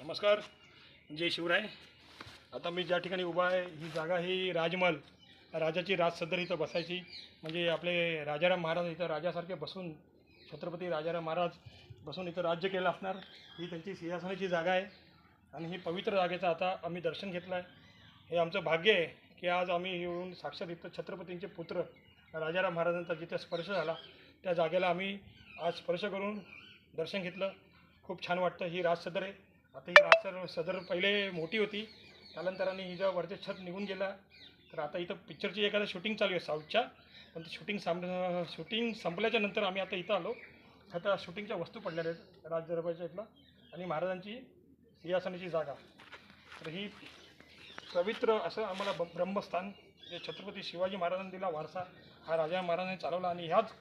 नमस्कार, जय शिवराय। आता मी ज्या ठिकाणी उभा आहे ही जागा ही राजमहल, राजाची राजसदर इथं बसायची। म्हणजे आपले राजाराम महाराज इथं राजासारखे बसून, छत्रपती राजाराम महाराज बसून इथं राज्य केलं असणार। ही त्यांची सिंहासनाची जागा आहे आणि ही पवित्र जागेचं आता आम्ही दर्शन घेतलं आहे। हे आमचं भाग्य आहे की आज आम्ही येऊन साक्षात इथं छत्रपतींचे पुत्र राजाराम महाराजांचा जिथे स्पर्श झाला त्या जागेला आम्ही आज स्पर्श करून दर्शन घेतलं। खूप छान वाटतं। ही राजसदर आहे। आता ही सदर पहिले मोठी होती, कालांतराने हिचं वरचे छत निघून गेला। तर आता इथं पिक्चरची एखादं शूटिंग चालू आहे साऊथच्या, पण ती शूटिंग संपल्याच्या नंतर आम्ही आता इथं आलो। आता शूटिंगच्या वस्तू पडलेल्या आहेत राज दरबारच्या इथला आणि महाराजांची सिंहासनाची जागा। तर ही पवित्र असं आम्हाला ब्रह्मस्थान जे छत्रपती शिवाजी महाराजांनी दिला वारसा हा राजा महाराजांनी चालवला आणि ह्याच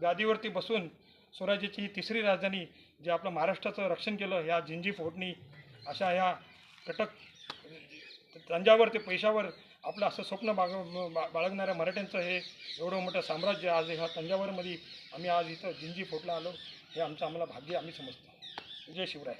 गादीवरती बसून स्वराज्याची ही तिसरी राजधानी जे आपलं महाराष्ट्राचं रक्षण केलं ह्या जिंजी फोर्टनी, अशा ह्या कटक तंजावर ते पैशावर आपलं असं स्वप्न बाळगणाऱ्या मराठ्यांचं हे एवढं मोठं साम्राज्य आज ह्या तंजावरमध्ये आम्ही आज इथं जिंजी फोर्टला आलो। हे आमचं आम्हाला भाग्य आम्ही समजतो। जय शिवराय।